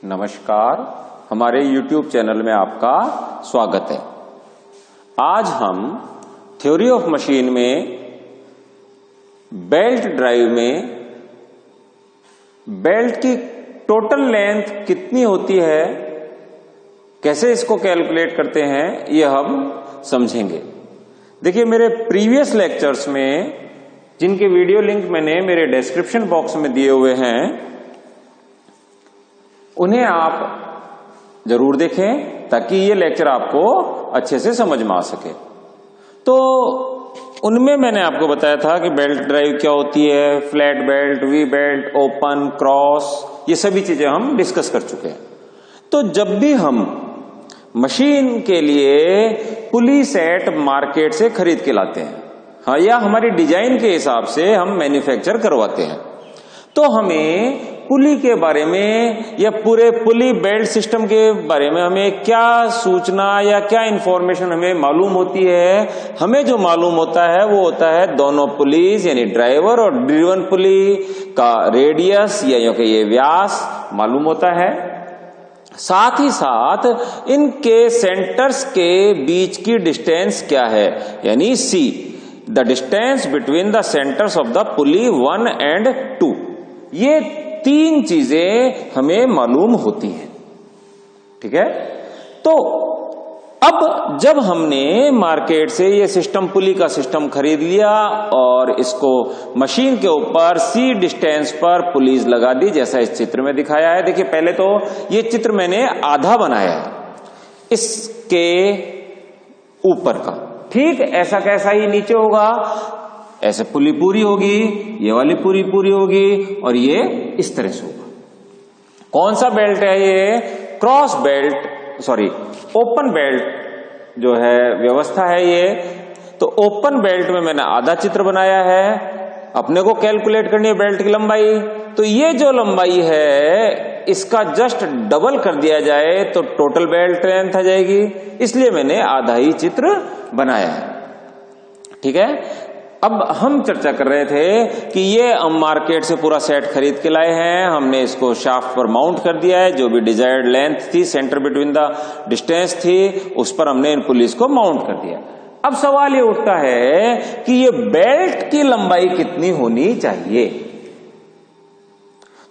नमस्कार, हमारे YouTube channel में आपका स्वागत है। आज हम थ्योरी ऑफ मशीन में बेल्ट ड्राइव में बेल्ट की टोटल लेंथ कितनी होती है, कैसे इसको कैलकुलेट करते हैं, ये हम समझेंगे। देखिए, मेरे प्रीवियस लेक्चर्स में जिनके वीडियो लिंक मैंने मेरे डिस्क्रिप्शन बॉक्स में दिए हुए हैं, उन्हें आप जरूर देखें ताकि ये लेक्चर आपको अच्छे से समझ में आ सके। तो उनमें मैंने आपको बताया था कि बेल्ट ड्राइव क्या होती है, flat belt, we belt, open, cross, ये सभी चीजें हम डिस्कस कर चुके हैं। तो जब भी हम मशीन के लिए पुली सेट मार्केट से खरीद के लाते हैं, हाँ, या हमारी डिजाइन के हिसाब से हम मैन्युफैक्चर करवाते हैं, तो हमें पुली के बारे में या पूरे पुली बेल्ट सिस्टम के बारे में हमें क्या सूचना या क्या इंफॉर्मेशन हमें मालूम होती है। हमें जो मालूम होता है वो होता है दोनों पुलीज यानी ड्राइवर और ड्रिवन पुली का रेडियस या ये व्यास मालूम होता है। साथ ही साथ इनके सेंटर्स के बीच की डिस्टेंस क्या है, यानी C, the distance between the centres of the pulley 1 and 2। ये तीन चीजें हमें मालूम होती हैं। ठीक है, तो अब जब हमने मार्केट से ये सिस्टम, पुली का सिस्टम खरीद लिया और इसको मशीन के ऊपर सी डिस्टेंस पर पुलीज लगा दी, जैसा इस चित्र में दिखाया है। देखिए, पहले तो ये चित्र मैंने आधा बनाया है इसके ऊपर का, ठीक ऐसा कैसा ही नीचे होगा, ऐसे पुली पूरी होगी, ये वाली पूरी पूरी होगी और ये इस तरह से होगा। कौन सा बेल्ट है ये? Cross belt, sorry, open belt जो है व्यवस्था है ये। तो ओपन बेल्ट में मैंने आधा चित्र बनाया है। अपने को कैलकुलेट करनी है बेल्ट की लंबाई, तो ये जो लंबाई है इसका जस्ट डबल कर दिया जाए तो टोटल बेल्ट लेंथ आ जाएगी, इसलिए मैंने आधा ही चित्र बनाया है। ठीक है, अब हम चर्चा कर रहे थे कि ये हम मार्केट से पूरा सेट खरीद के लाए हैं, हमने इसको शाफ्ट पर माउंट कर दिया है, जो भी डिजायर्ड लेंथ थी, सेंटर बिटवीन द डिस्टेंस थी, उस पर हमने इन पुलिस को माउंट कर दिया। अब सवाल ये उठता है कि ये बेल्ट की लंबाई कितनी होनी चाहिए।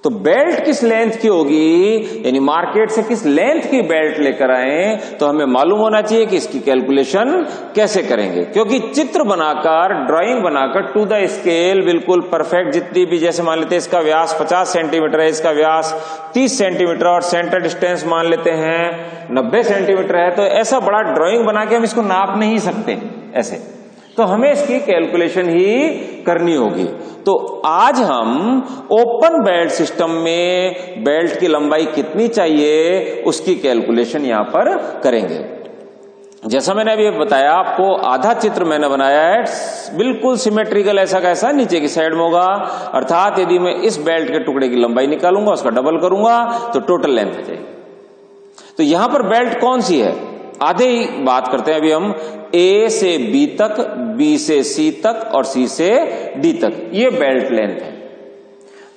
तो बेल्ट किस लेंथ की होगी, यानी मार्केट से किस लेंथ की बेल्ट लेकर आए, तो हमें मालूम होना चाहिए कि इसकी कैलकुलेशन कैसे करेंगे। क्योंकि चित्र बनाकर, ड्राइंग बनाकर टू द स्केल बिल्कुल परफेक्ट, जितनी भी, जैसे मान लेते हैं इसका व्यास 50 सेंटीमीटर है, इसका व्यास 30 सेंटीमीटर और सेंटर डिस्टेंस मान लेते हैं 90 सेंटीमीटर है, तो ऐसा बड़ा ड्राइंग बना के हम इसको नाप नहीं सकते ऐसे, तो हमें इसकी कैलकुलेशन ही करनी होगी। तो आज हम ओपन बेल्ट सिस्टम में बेल्ट की लंबाई कितनी चाहिए उसकी कैलकुलेशन यहां पर करेंगे। जैसा मैंने अभी बताया आपको, आधा चित्र मैंने बनाया है बिल्कुल सिमेट्रिकल, ऐसा कैसा नीचे की साइड में होगा। अर्थात यदि मैं इस बेल्ट के टुकड़े की लंबाई निकालूंगा, उसका डबल करूंगा तो टोटल लेंथ आ जाएगी। तो यहां पर बेल्ट कौन सी है, आधे ही बात करते हैं अभी हम। ए से बी तक, बी से सी तक और सी से डी तक, ये बेल्ट लेंथ है।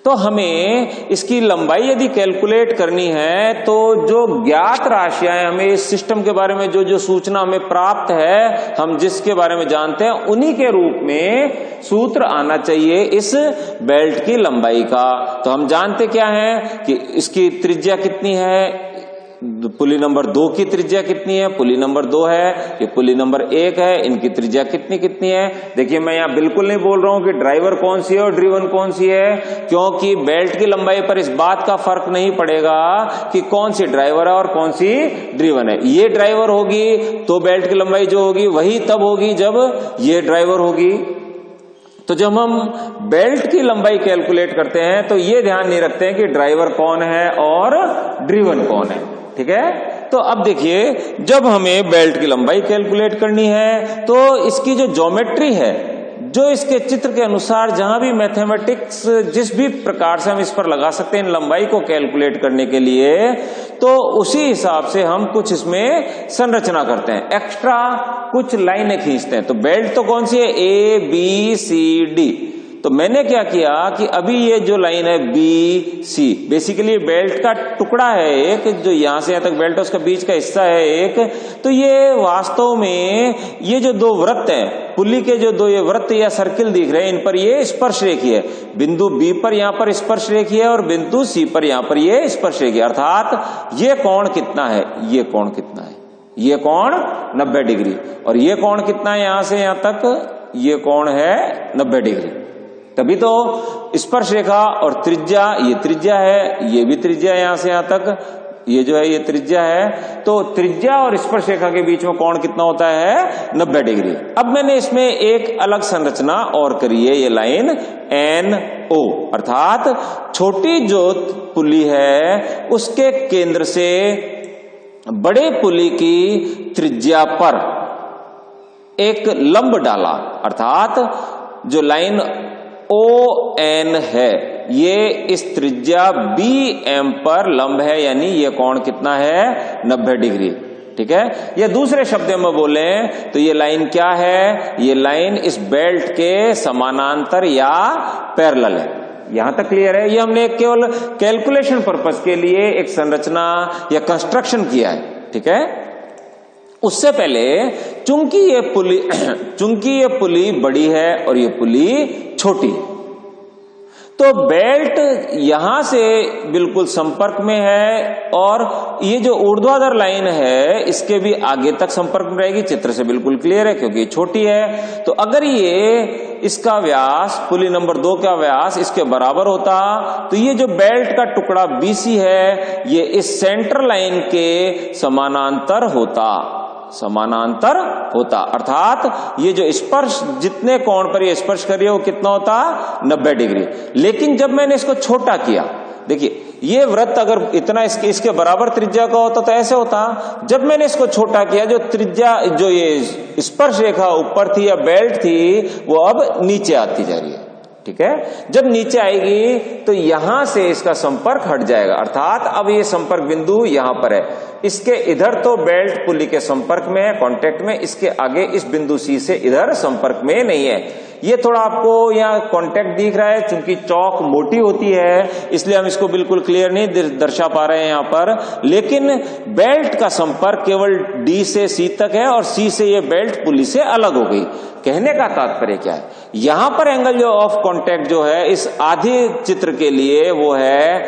तो हमें इसकी लंबाई यदि कैलकुलेट करनी है तो जो ज्ञात राशियां हमें इस सिस्टम के बारे में, जो सूचना हमें प्राप्त है, हम जिसके बारे में जानते हैं, उन्हीं के रूप में सूत्र आना चाहिए इस बेल्ट की लंबाई का। तो हम जानते क्या है कि इसकी त्रिज्या कितनी है, पुली नंबर 2 की त्रिज्या कितनी है, पुली नंबर 2 है, ये पुली नंबर 1 है, इनकी त्रिज्या कितनी है। देखिए, मैं यहां बिल्कुल नहीं बोल रहा हूं कि ड्राइवर कौन सी है और ड्रिवन कौन सी है, क्योंकि बेल्ट की लंबाई पर इस बात का फर्क नहीं पड़ेगा कि कौन सी ड्राइवर है और कौन सी ड्रिवन है। ये ड्राइवर होगी तो बेल्ट की लंबाई जो होगी वही तब होगी जब ये ड्राइवर होगी। तो जब हम बेल्ट की लंबाई कैलकुलेट करते हैं तो ये ध्यान नहीं रखते हैं कि ड्राइवर कौन है और ड्रिवन कौन है। ठीक है, तो अब देखिए, जब हमें बेल्ट की लंबाई कैलकुलेट करनी है तो इसकी जो ज्योमेट्री है, जो इसके चित्र के अनुसार जहां भी मैथमेटिक्स जिस भी प्रकार से हम इस पर लगा सकते हैं इन लंबाई को कैलकुलेट करने के लिए, तो उसी हिसाब से हम कुछ इसमें संरचना करते हैं, एक्स्ट्रा कुछ लाइनें खींचते हैं। तो बेल्ट तो कौन सी है, ए बी सी डी, तो मैंने क्या किया कि अभी ये जो लाइन है बी सी, बेसिकली बेल्ट का टुकड़ा है एक, जो यहां से यहां तक बेल्ट है उसका बीच का हिस्सा है एक, तो ये वास्तव में ये जो दो वृत्त हैं, पुल्ली के जो दो ये वृत्त या सर्किल दिख रहे हैं, इन पर ये स्पर्श रेखी है। बिंदु बी पर यहां पर स्पर्श रेखी है और बिंदु सी पर यहां पर ये स्पर्श रेखी है। अर्थात ये कोण कितना है, ये कोण कितना है, ये कोण 90 डिग्री, और ये कोण कितना है यहां से यहां तक, ये कोण है 90 डिग्री। तभी तो स्पर्श रेखा और त्रिज्या, ये त्रिज्या है, ये भी त्रिज्या है, यहां से यहां तक ये जो है ये त्रिज्या है, तो त्रिज्या और स्पर्श रेखा के बीच में कोण कितना होता है, 90 डिग्री। अब मैंने इसमें एक अलग संरचना और करी है, ये लाइन NO, अर्थात छोटी जो पुली है उसके केंद्र से बड़े पुली की त्रिज्या पर एक लंब डाला, अर्थात जो लाइन ON है ये इस त्रिज्या BM पर लंब है, यानी ये कोण कितना है, 90 डिग्री। ठीक है, या दूसरे शब्दों में बोले तो ये लाइन क्या है, ये लाइन इस बेल्ट के समानांतर या पैरेलल है। यहां तक क्लियर है? ये हमने केवल कैलकुलेशन पर्पस के लिए एक संरचना या कंस्ट्रक्शन किया है। ठीक है, उससे पहले चूंकि ये पुली बड़ी है और ये पुली छोटी, तो बेल्ट यहां से बिल्कुल संपर्क में है और ये जो ऊर्ध्वाधर लाइन है इसके भी आगे तक संपर्क में रहेगी। चित्र से बिल्कुल क्लियर है क्योंकि छोटी है। तो अगर ये इसका व्यास, पुली नंबर 2 का व्यास इसके बराबर होता, तो ये जो बेल्ट का टुकड़ा BC है ये इस सेंटर लाइन के समानांतर होता, अर्थात ये जो स्पर्श, जितने कोण पर ये स्पर्श कर रही है वो कितना होता, 90 डिग्री। लेकिन जब मैंने इसको छोटा किया, देखिए ये वृत्त अगर इतना इसके बराबर त्रिज्या का होता तो ऐसे होता। जब मैंने इसको छोटा किया, जो त्रिज्या, जो ये स्पर्श रेखा ऊपर थी या बेल्ट थी, वो अब नीचे आती जा रही है। ठीक है, जब नीचे आएगी तो यहां से इसका संपर्क हट जाएगा, अर्थात अब ये संपर्क बिंदु यहां पर है। इसके इधर तो बेल्ट पुली के संपर्क में है, कांटेक्ट में, इसके आगे इस बिंदु C से इधर संपर्क में नहीं है। ये थोड़ा आपको यहाँ कांटेक्ट दिख रहा है, चूंकि चौक मोटी होती है इसलिए हम इसको बिल्कुल क्लियर नहीं दर्शा पा रहे हैं यहाँ पर, लेकिन बेल्ट का संपर्क केवल D से C तक है और C से ये बेल्ट पुली से अलग हो गई। कहने का तात्पर्य क्या है, यहां पर एंगल जो ऑफ कांटेक्ट जो है इस आधे चित्र के लिए वो है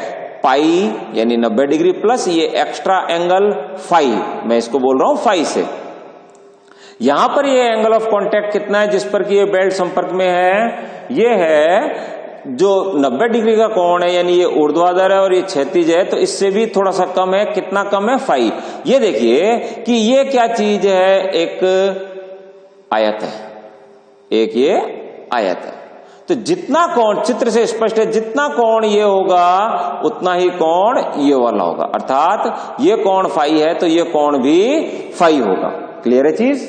पाई, यानी 90 डिग्री प्लस ये एक्स्ट्रा एंगल फाई, मैं इसको बोल रहा हूं फाई से। यहां पर ये एंगल ऑफ कांटेक्ट कितना है जिस पर कि ये बेल्ट संपर्क में है, ये है जो 90 डिग्री का कोण है, यानी ये ऊर्ध्वाधर है और ये क्षैतिज है, तो इससे भी थोड़ा सा कम है। कितना कम है, फाई। ये देखिए कि ये क्या चीज है, एक आयत है, एक ये आयत है। तो जितना कोण, चित्र से स्पष्ट है, जितना कोण ये होगा उतना ही कोण ये वाला होगा, अर्थात ये कोण फाई है तो ये कोण भी फाई होगा। क्लियर है चीज?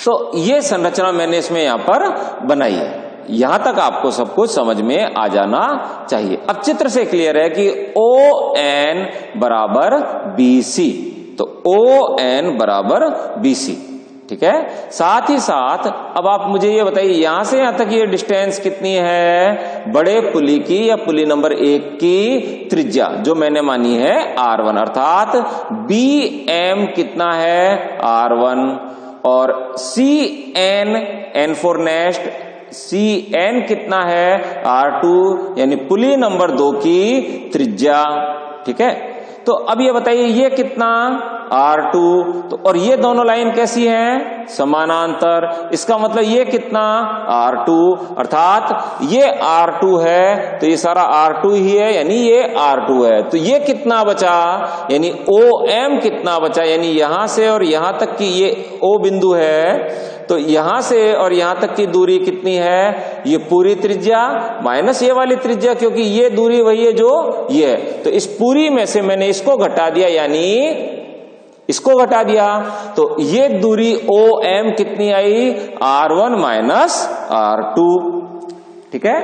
तो ये संरचना मैंने इसमें यहां पर बनाई है। यहां तक आपको सब कुछ समझ में आ जाना चाहिए। अब चित्र से क्लियर है कि ON बराबर BC, तो ON बराबर BC। ठीक है, साथ ही साथ अब आप मुझे ये बताइए यहां से यहां तक ये डिस्टेंस कितनी है, बड़े पुली की या पुली नंबर 1 की त्रिज्या जो मैंने मानी है R1, अर्थात BM कितना है, R1, और CN, N for nest, CN कितना है, R2, यानी पुली नंबर 2 की त्रिज्या। ठीक है, तो अब ये बताइए ये कितना, R2, तो और ये दोनों लाइन कैसी हैं, समानांतर। इसका मतलब ये कितना, R2, अर्थात ये R2 है तो ये सारा R2 ही है, यानी ये R2 है। तो ये कितना बचा, यानी OM कितना बचा, यानी यहां से और यहां तक की ये O बिंदु है, तो यहां से और यहां तक की दूरी कितनी है, ये पूरी त्रिज्या माइनस ये वाली त्रिज्या, क्योंकि ये दूरी वही है जो ये है। तो इस पूरी में से मैंने इसको घटा दिया, यानी इसको घटा दिया, तो ये दूरी OM कितनी आई, R1 माइनस R2। ठीक है,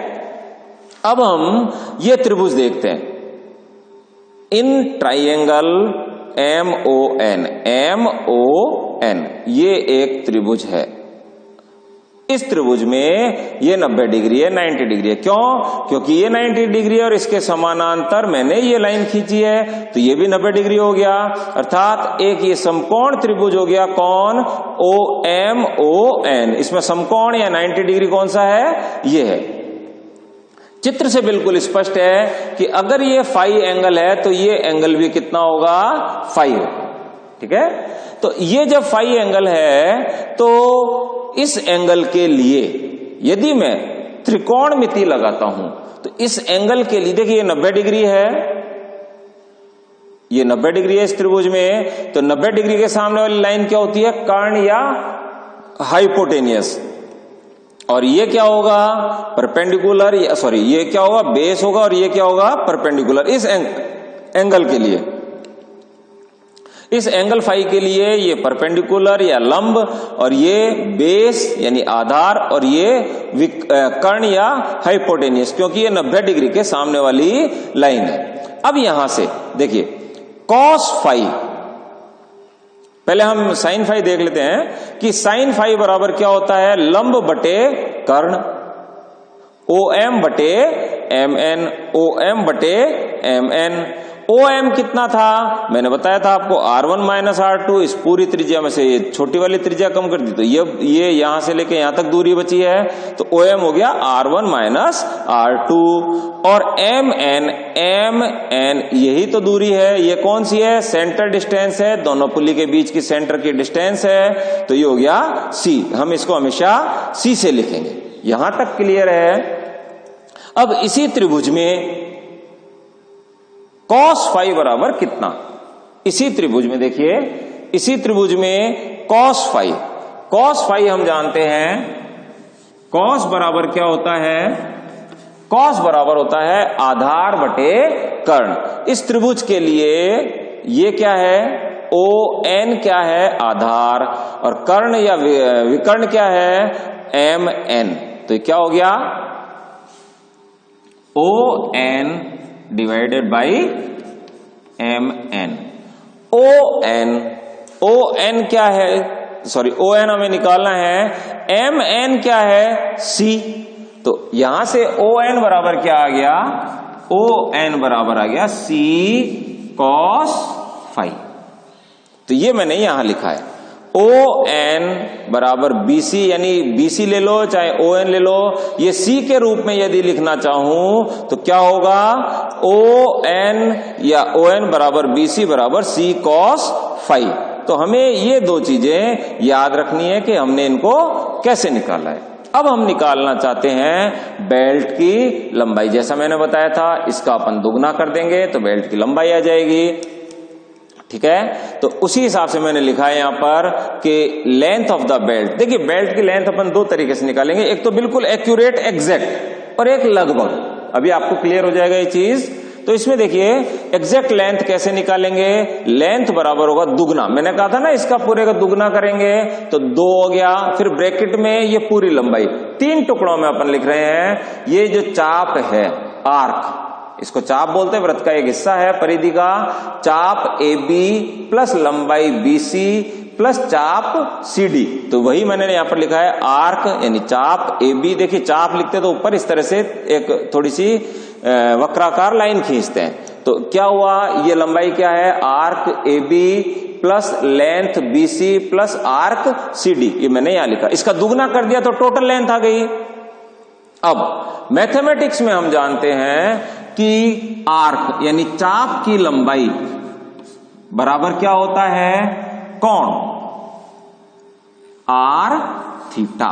अब हम ये त्रिभुज देखते हैं। इन ट्राइंगल MON, ये एक त्रिभुज है। इस त्रिभुज में ये 90 डिग्री है, 90 डिग्री है। क्यों? क्योंकि ये 90 डिग्री है और इसके समानांतर मैंने ये लाइन खींची है, तो ये भी 90 डिग्री हो गया। अर्थात एक ये समकोण त्रिभुज हो गया। कौन? OMON। इसमें समकोण या 90 डिग्री कौन सा है? ये है। चित्र से बिल्कुल स्पष्ट है कि अगर ये फाई एंगल है तो ये एंगल भी कितना होगा? फाई होगा। ठीक है, तो ये जब फाई एंगल है तो इस एंगल के लिए यदि मैं त्रिकोणमिति लगाता हूं तो इस एंगल के लिए देखिए ये 90 डिग्री है, ये 90 डिग्री है इस त्रिभुज में, तो 90 डिग्री के सामने वाली लाइन क्या होती है? कर्ण या हाइपोटेनियस। और ये क्या होगा? परपेंडिकुलर, या सॉरी ये क्या होगा? बेस होगा, और ये क्या होगा? परपेंडिकुलर। इस एंगल के लिए, इस एंगल फाई के लिए ये परपेंडिकुलर या लंब, और ये बेस यानी आधार, और ये कर्ण या हाइपोटेनियस, क्योंकि ये 90 डिग्री के सामने वाली लाइन है। अब यहां से देखिए कॉस फाई, पहले हम साइन फाई देख लेते हैं कि साइन फाई बराबर क्या होता है? लंब बटे कर्ण, OM बटे MN, OM बटे MN। OM कितना था? मैंने बताया था आपको R1 माइनस R2। इस पूरी त्रिज्या में से ये छोटी वाली त्रिज्या कम कर दी तो ये यहां से लेके यहां तक दूरी बची है, तो OM हो गया R1 माइनस R2। और MN यही तो दूरी है। ये कौन सी है? सेंटर डिस्टेंस है, दोनों पुली के बीच की सेंटर की डिस्टेंस है, तो ये हो गया C। हम इसको हमेशा C से लिखेंगे। यहां तक क्लियर है? अब इसी त्रिभुज में कॉस फाई बराबर कितना? इसी त्रिभुज में देखिए, इसी त्रिभुज में कॉस फाई हम जानते हैं, कॉस बराबर क्या होता है? कॉस बराबर होता है आधार बटे कर्ण। इस त्रिभुज के लिए ये क्या है? ON क्या है? आधार, और कर्ण या विकर्ण क्या है? MN। तो ये क्या हो गया? ON divided by MN। ON क्या है? सॉरी, ON हमें निकालना है, MN क्या है? C। तो यहां से ON बराबर क्या आ गया? ON बराबर आ गया C cos फाई। तो ये मैंने यहां लिखा है ON बराबर BC, यानी BC ले लो चाहे ON ले लो, ये C के रूप में यदि लिखना चाहूं तो क्या होगा? ON या ON बराबर BC बराबर C cos फाई। तो हमें ये दो चीजें याद रखनी है कि हमने इनको कैसे निकाला है। अब हम निकालना चाहते हैं बेल्ट की लंबाई। जैसा मैंने बताया था, इसका अपन दुगना कर देंगे तो बेल्ट की लंबाई आ जाएगी। ठीक है, तो उसी हिसाब से मैंने लिखा है यहां पर कि लेंथ ऑफ द बेल्ट। देखिए बेल्ट की लेंथ अपन दो तरीके से निकालेंगे, एक तो बिल्कुल एक्यूरेट एग्जैक्ट, और एक लगभग। अभी आपको क्लियर हो जाएगा ये चीज। तो इसमें देखिए एग्जैक्ट लेंथ कैसे निकालेंगे? लेंथ बराबर होगा दुगना। मैंने कहा था ना इसका पूरे का दुगना करेंगे तो 2 हो गया, फिर ब्रैकेट में ये पूरी लंबाई 3 टुकड़ों में अपन लिख रहे हैं। ये जो चाप है आर्क, इसको चाप बोलते हैं, वृत्त का एक हिस्सा है परिधि का। चाप AB प्लस लंबाई BC प्लस चाप CD, तो वही मैंने यहां पर लिखा है आर्क यानी चाप AB। देखिए चाप लिखते तो ऊपर इस तरह से एक थोड़ी सी वक्राकार लाइन खींचते हैं, तो क्या हुआ? ये लंबाई क्या है? Arc AB plus length BC plus arc CD, ये मैंने यहां लिखा। इसका दुगना कर दिया तो टोटल लेंथ आ गई। अब मैथमेटिक्स में हम जानते हैं कि आर्क यानी चाप की लंबाई बराबर क्या होता है? कोण R थीटा।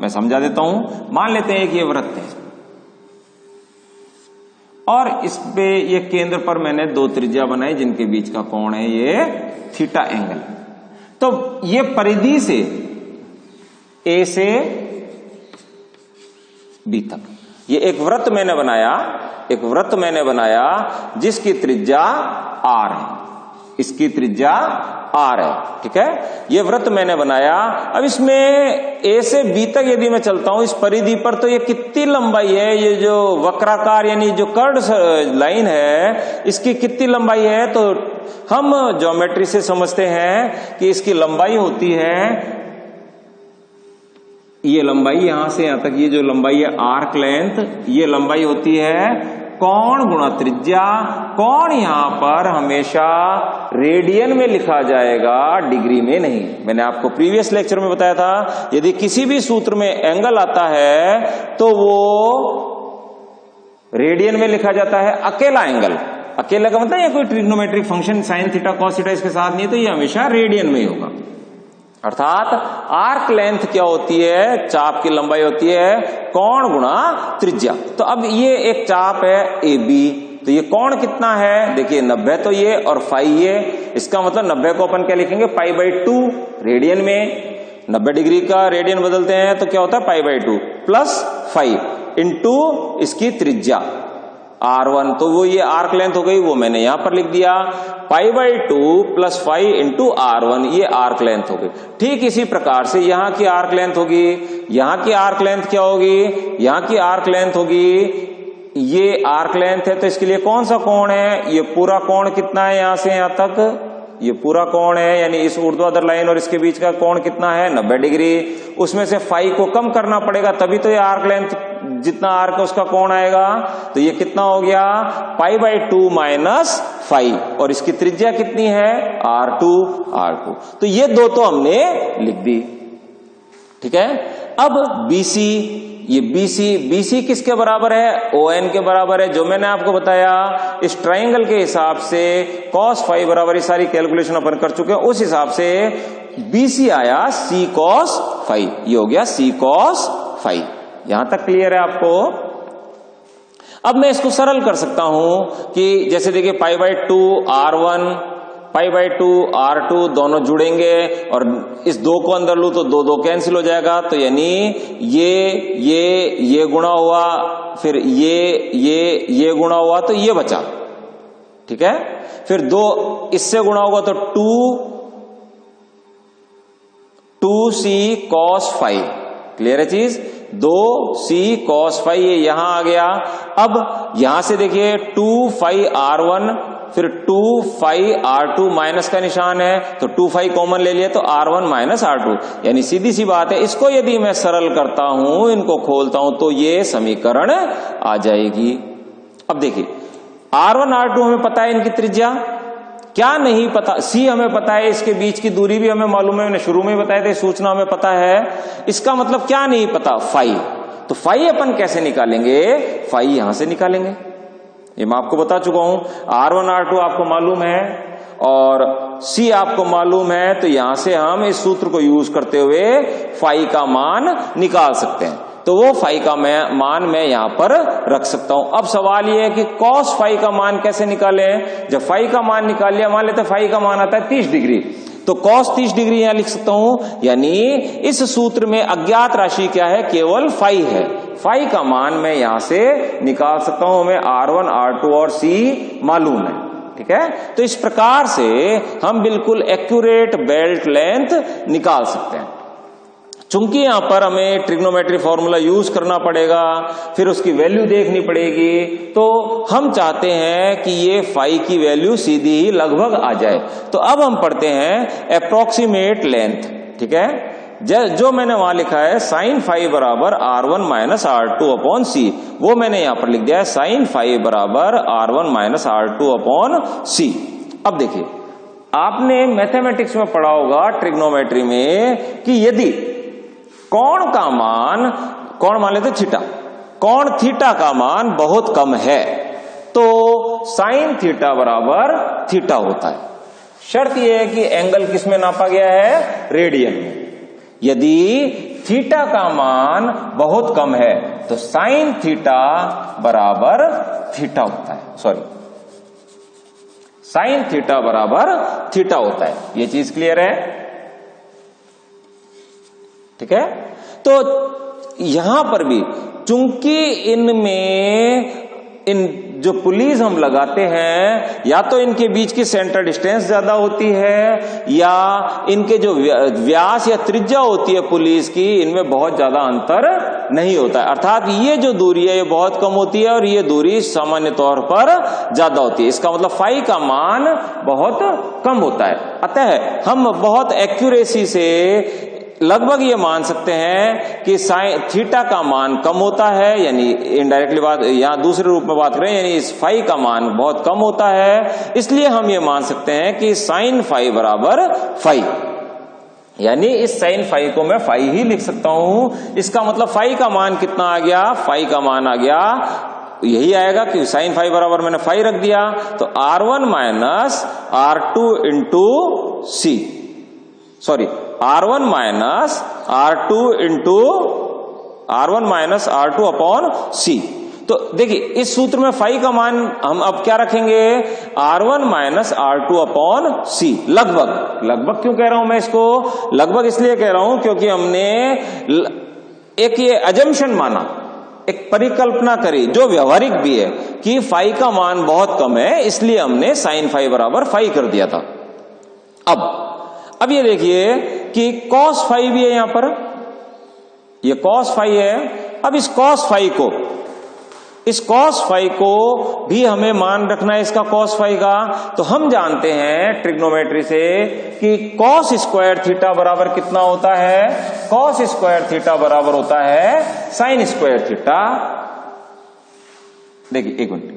मैं समझा देता हूं। मान लेते हैं कि ये वृत्त है और इस पे ये केंद्र पर मैंने 2 त्रिज्या बनाई जिनके बीच का कोण है ये थीटा एंगल। तो ये परिधि से A से B तक ये एक वृत्त मैंने बनाया, जिसकी त्रिज्या R है, इसकी त्रिज्या R है। ठीक है, ये वृत्त मैंने बनाया। अब इसमें A से B तक यदि मैं चलता हूं इस परिधि पर, तो ये कितनी लंबाई है? ये जो वक्राकार यानी जो कर्व लाइन है इसकी कितनी लंबाई है? तो हम ज्योमेट्री से समझते हैं कि इसकी लंबाई होती है ये लंबाई यहां से यहां तक, ये जो लंबाई है आर्क लेंथ, ये लंबाई होती है कोण गुणा त्रिज्या। कोण यहां पर हमेशा रेडियन में लिखा जाएगा, डिग्री में नहीं। मैंने आपको प्रीवियस लेक्चर में बताया था, यदि किसी भी सूत्र में एंगल आता है तो वो रेडियन में लिखा जाता है, अकेला एंगल। अकेला का मतलब ये कोई trigonometric function sine theta cos theta इसके साथ नहीं है, तो ये हमेशा रेडियन में ही होगा। अर्थात आर्क लेंथ क्या होती है, चाप की लंबाई होती है कोण गुणा त्रिज्या। तो अब ये एक चाप है ए बी, तो ये कोण कितना है, देखिए 90 तो ये और फाई ये, इसका मतलब 90 को अपन क्या लिखेंगे, π/2 रेडियन में। 90 डिग्री का रेडियन बदलते हैं तो क्या होता है π/2 प्लस 5 इंटू इसकी त्रिज्या R1, तो वो ये आर्क लेंथ हो गई, वो मैंने यहां पर लिख दिया π/2 प्लस 5 इंटू R1, ये आर्क लेंथ हो गई। ठीक इसी प्रकार से यहां की आर्क लेंथ होगी, यहां की आर्क लेंथ क्या होगी, यहां की आर्क लेंथ होगी, ये आर्क लेंथ है तो इसके लिए कौन सा कोण है, ये पूरा कोण कितना है, यहां से यहां तक ये पूरा कोण है, यानी इस ऊर्ध्वाधर लाइन और इसके बीच का कोण कितना है 90 डिग्री। उसमें से फाई को कम करना पड़ेगा, तभी तो ये आर्क लेंथ जितना आर्क है उसका कोण आएगा। तो ये कितना हो गया π/2 माइनस 5, और इसकी त्रिज्या कितनी है R2। तो ये दो तो हमने लिख दी, ठीक है। अब BC, ये BC किसके बराबर है, ON के बराबर है, जो मैंने आपको बताया इस ट्राइंगल के हिसाब से cos फाई बराबर, ये सारी कैलकुलेशन अपन कर चुके हैं, उस हिसाब से BC आया C cos फाई, ये हो गया C cos फाई। यहां तक क्लियर है आपको। अब मैं इसको सरल कर सकता हूं कि जैसे देखिए π/2 R1 π/2 R2 दोनों जुड़ेंगे और इस दो को अंदर लूं तो दो कैंसिल हो जाएगा, तो यानी ये गुणा हुआ, फिर ये गुणा हुआ, तो ये बचा, ठीक है। फिर दो इससे गुणा होगा तो 2c cos फाई, क्लियर है चीज, 2c cos फाई ये यहां आ गया। अब यहां से देखिए 2 फाई R1 फिर 2 फाई R2 माइनस का निशान है, तो 2 फाई कॉमन ले लिया तो R1 माइनस R2, यानी सीधी सी बात है। इसको यदि मैं सरल करता हूं, इनको खोलता हूं, तो ये समीकरण आ जाएगी। अब देखिए R1 R2 हमें पता है, इनकी त्रिज्या क्या नहीं पता, C हमें पता है, इसके बीच की दूरी भी हमें मालूम है, मैंने शुरू में बताया था, सूचना हमें पता है। इसका मतलब क्या नहीं पता, फाई। तो फाई अपन कैसे निकालेंगे, फाई यहां से निकालेंगे, ये मैं आपको बता चुका हूं। R1 R2 आपको मालूम है और C आपको मालूम है, तो यहां से हम इस सूत्र को यूज करते हुए फाई का मान निकाल सकते हैं। तो वो फाई का मान मैं यहां पर रख सकता हूं। अब सवाल ये है कि cos फाई का मान कैसे निकालें। जब फाई का मान निकाल लिया, मान लेते फाई का मान आता है 30 डिग्री, तो cos 30 डिग्री यहां लिख सकता हूं, यानी इस सूत्र में अज्ञात राशि क्या है, केवल फाई है। फाई का मान मैं यहां से निकाल सकता हूं, हमें R1 R2 और C मालूम है, ठीक है। तो इस प्रकार से हम बिल्कुल एक्यूरेट बेल्ट लेंथ निकाल सकते हैं। चूंकि यहां पर हमें ट्रिग्नोमेट्री फॉर्मूला यूज करना पड़ेगा, फिर उसकी वैल्यू देखनी पड़ेगी, तो हम चाहते हैं कि ये फाई की वैल्यू सीधी ही लगभग आ जाए। तो अब हम पढ़ते हैं अप्रोक्सीमेट लेंथ, ठीक है। जो मैंने वहां लिखा है साइन फाई बराबर R1 minus R2 upon C, वो मैंने यहां पर लिख दिया है साइन फाई बराबर R1 minus R2 upon C। अब देखिए आपने मैथमेटिक्स में पढ़ा होगा ट्रिग्नोमेट्री में कि यदि कोण का मान, कोण मान लेते थीटा, कोण थीटा का मान बहुत कम है तो साइन थीटा बराबर थीटा होता है। शर्त यह है कि एंगल किस में नापा गया है, रेडियन में। यदि थीटा का मान बहुत कम है तो साइन थीटा बराबर थीटा होता है, सॉरी साइन थीटा बराबर थीटा होता है। ये चीज क्लियर है, ठीक है। तो यहां पर भी चूंकि इनमें इन जो पुलीज हम लगाते हैं, या तो इनके बीच की सेंटर डिस्टेंस ज्यादा होती है, या इनके जो व्यास या त्रिज्या होती है पुलीज की, इनमें बहुत ज्यादा अंतर नहीं होता है। अर्थात ये जो दूरी है ये बहुत कम होती है और ये दूरी सामान्य तौर पर ज्यादा होती है। इसका मतलब फाई का मान बहुत कम होता है। अतः हम बहुत एक्यूरेसी से लगभग ये मान सकते हैं कि साइन थीटा का मान कम होता है, यानी इनडायरेक्टली बात यहां दूसरे रूप में बात करें, यानी इस फाई का मान बहुत कम होता है, इसलिए हम ये मान सकते हैं कि साइन फाई बराबर फाई, यानी इस साइन फाई को मैं फाई ही लिख सकता हूं। इसका मतलब फाई का मान कितना आ गया, फाई का मान आ गया यही आएगा कि साइन फाई बराबर मैंने फाई रख दिया, तो R1 minus R2 into C, sorry R1 minus R2 upon C. तो देखिए इस सूत्र में फाई का मान हम अब क्या रखेंगे, R1 माइनस R2 अपॉन सी। लगभग क्यों कह रहा हूं मैं इसको, लगभग इसलिए कह रहा हूं क्योंकि हमने एक ये अजम्पशन माना, एक परिकल्पना करी जो व्यवहारिक भी है कि फाई का मान बहुत कम है, इसलिए हमने साइन फाई बराबर फाई कर दिया था। अब ये देखिए कि कॉस फाई भी है यहां पर, ये कॉस फाई है। अब इस कॉस फाई को भी हमें मान रखना है इसका कॉस फाई का। तो हम जानते हैं ट्रिग्नोमेट्री से कि कॉस स्क्वायर थीटा बराबर कितना होता है, कॉस स्क्वायर थीटा बराबर होता है साइन स्क्वायर थीटा। देखिए एक मिनट,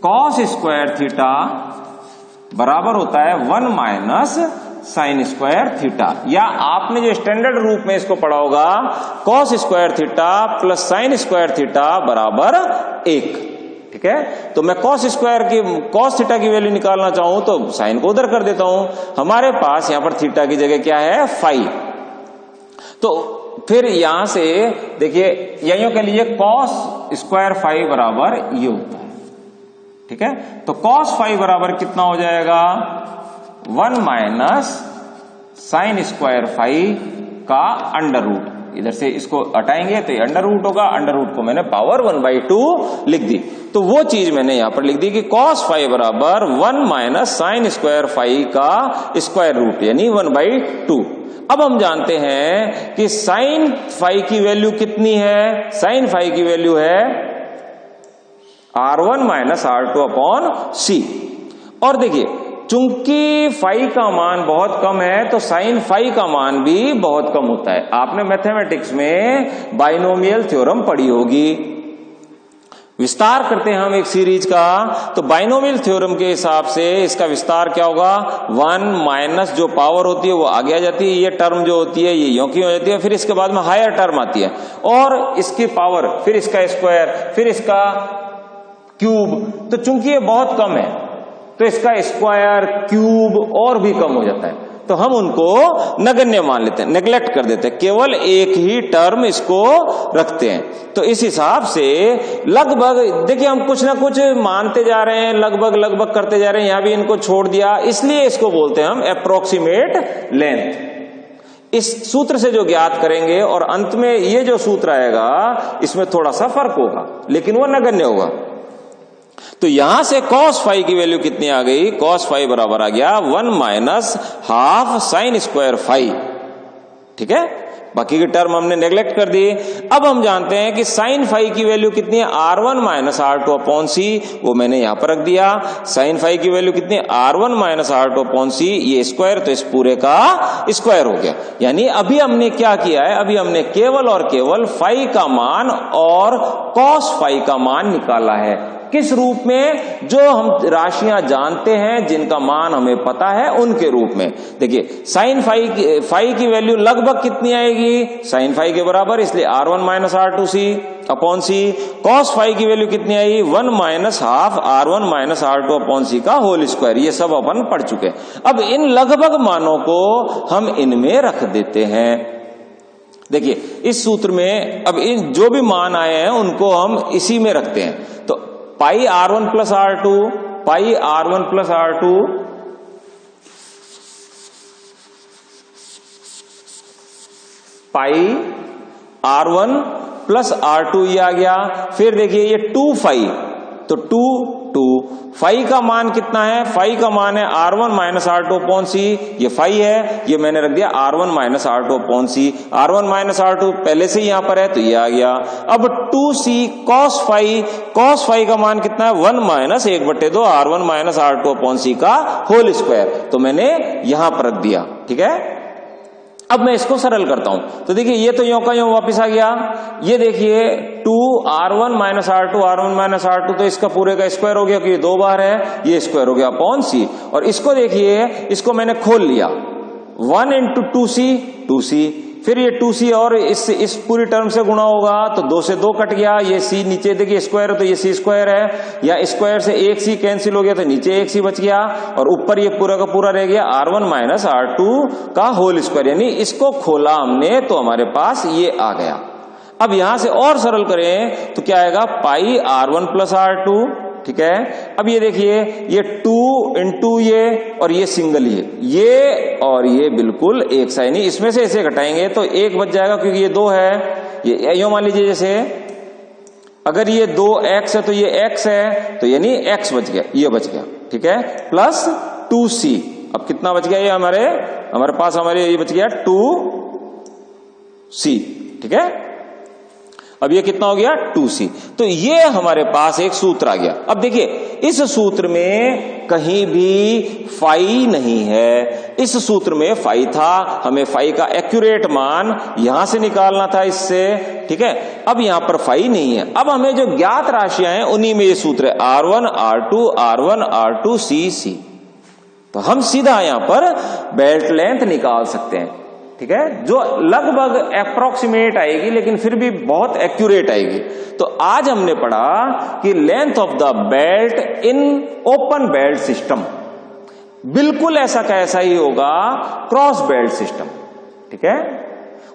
कॉस स्क्वायर थीटा बराबर होता है 1 माइनस साइन स्क्वायर थीटा, या आपने जो स्टैंडर्ड रूप में इसको पढ़ा होगा cos square theta plus sine square theta बराबर 1। ठीक है, तो मैं कॉस थीटा की वैल्यू निकालना चाहूं तो साइन को उधर कर देता हूं, हमारे पास यहां पर थीटा की जगह क्या है, फाई। तो फिर यहां से देखिए यहीं के लिए कॉस स्क्वायर फाई बराबर ये होता है। ठीक है, तो कॉस फाई बराबर कितना हो जाएगा, 1 माइनस साइन स्क्वायर फाई का अंडर रूट। इधर से इसको हटाएंगे तो ये अंडर रूट होगा, अंडर रूट को मैंने पावर 1/2 लिख दी। तो वो चीज मैंने यहां पर लिख दी कि कॉस फाई बराबर 1 माइनस साइन स्क्वायर फाई का स्क्वायर रूट, यानी 1/2। अब हम जानते हैं कि साइन फाई की वैल्यू कितनी है, साइन फाई की वैल्यू है R1 माइनस R2 अपॉन सी। और देखिए चूंकि फाई का मान बहुत कम है तो साइन फाई का मान भी बहुत कम होता है। आपने मैथमेटिक्स में बाइनोमियल थ्योरम पढ़ी होगी। विस्तार करते हैं हम एक सीरीज का, तो बाइनोमियल थ्योरम के हिसाब से इसका विस्तार क्या होगा, 1 माइनस जो पावर होती है वो आगे आ जाती है, ये टर्म जो होती है ये यों की हो जाती है, फिर इसके बाद में हायर टर्म आती है और इसकी पावर, फिर इसका स्क्वायर, फिर इसका क्यूब। तो चूंकि ये बहुत कम है तो इसका स्क्वायर, क्यूब और भी कम हो जाता है, तो हम उनको नगण्य मान लेते हैं, नेग्लेक्ट कर देते हैं, केवल एक ही टर्म इसको रखते हैं। तो इस हिसाब से लगभग देखिए हम कुछ ना कुछ मानते जा रहे हैं, लगभग करते जा रहे हैं, यहां भी इनको छोड़ दिया, इसलिए इसको बोलते हैं हम अप्रोक्सीमेट लेंथ। इस सूत्र से जो ज्ञात करेंगे और अंत में ये जो सूत्र आएगा इसमें थोड़ा सा फर्क होगा, लेकिन वो नगण्य होगा। तो यहां से कॉस फाई की वैल्यू कितनी आ गई, कॉस फाई बराबर आ गया 1 minus half sine square phi. ठीक है, बाकी की टर्म हमने नेग्लेक्ट कर दी। अब हम जानते हैं कि साइन फाई की वैल्यू कितनी है, R1 माइनस R2 अपॉन सी, वो मैंने यहां पर रख दिया। साइन फाई की वैल्यू कितनी है, R1 माइनस R2 अपॉन सी, ये स्क्वायर, तो इस पूरे का स्क्वायर हो गया। यानी अभी हमने क्या किया है, अभी हमने केवल और केवल फाई का मान और कॉस फाई का मान निकाला है। किस रूप में, जो हम राशियां जानते हैं, जिनका मान हमें पता है, उनके रूप में। देखिए साइन फाई की वैल्यू लगभग कितनी आएगी, साइन फाई के बराबर, इसलिए R1 minus R2 C upon C. Cos phi की वैल्यू कितनी आई, 1 minus half R1 minus R2 upon C का होल स्क्वायर। ये सब अपन पढ़ चुके हैं। अब इन लगभग मानों को हम इनमें रख देते हैं। देखिए इस सूत्र में अब इन जो भी मान आए हैं उनको हम इसी में रखते हैं। तो पाई R1 प्लस R2, पाई R1 प्लस R2, पाई R1 प्लस R2 ये आ गया। फिर देखिए ये 2 फाई, तो 2 फाई का मान कितना है, फाई का मान है R1 माइनस R2 अपॉन सी, ये फाई है, ये मैंने रख दिया R1 माइनस R2 अपॉन सी। R1 माइनस R2 पहले से यहां पर है तो ये आ गया। अब 2c कॉस फाई का मान कितना है, 1 minus 1/2 R1 minus R2 upon C का होल स्क्वायर, तो मैंने यहां पर रख दिया। ठीक है, अब मैं इसको सरल करता हूं, तो देखिए ये तो यों का यों वापस आ गया। ये देखिए 2r1 माइनस r2 तो इसका पूरे का स्क्वायर हो गया क्योंकि 2 बार है, ये स्क्वायर हो गया अपॉन c। और इसको देखिए, इसको मैंने खोल लिया, 1 इंटू 2c, फिर ये 2c और इस पूरी टर्म से गुणा होगा तो 2 से 2 कट गया, ये c नीचे देखिए स्क्वायर है तो ये c स्क्वायर है, या स्क्वायर से एक c कैंसिल हो गया तो नीचे एक c बच गया, और ऊपर ये पूरा का पूरा रह गया r1 माइनस r2 का होल स्क्वायर, यानी इसको खोला हमने तो हमारे पास ये आ गया। अब यहां से और सरल करें तो क्या आएगा, पाई r1 प्लस r2, ठीक है। अब ये देखिए, ये 2 इंटू ये और ये सिंगल ये और ये बिल्कुल एक सा, यानी इसमें से इसे घटाएंगे तो एक बच जाएगा क्योंकि ये 2 है, ये यूं मान लीजिए जैसे अगर ये 2x है तो ये x है, तो यानी x बच गया, ये बच गया, ठीक है, प्लस 2c। अब कितना बच गया, ये हमारे पास ये बच गया 2c, ठीक है। अब ये कितना हो गया, 2c। तो ये हमारे पास एक सूत्र आ गया। अब देखिए इस सूत्र में कहीं भी फाई नहीं है, इस सूत्र में फाई था, हमें फाई का एक्यूरेट मान यहां से निकालना था इससे, ठीक है। अब यहां पर फाई नहीं है। अब हमें जो ज्ञात राशियां हैं उन्हीं में ये सूत्र है, r1 r2 c। तो हम सीधा यहां पर बेल्ट लेंथ निकाल सकते हैं, ठीक है, जो लगभग अप्रोक्सीमेट आएगी लेकिन फिर भी बहुत एक्यूरेट आएगी। तो आज हमने पढ़ा कि length of the belt in open belt system बिल्कुल ऐसा का ऐसा ही होगा क्रॉस बेल्ट सिस्टम, ठीक है।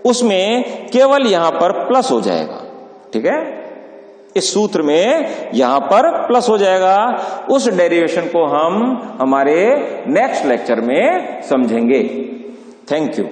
उसमें केवल यहां पर प्लस हो जाएगा, ठीक है, इस सूत्र में यहां पर प्लस हो जाएगा। उस डेरिवेशन को हम हमारे नेक्स्ट लेक्चर में समझेंगे। Thank you.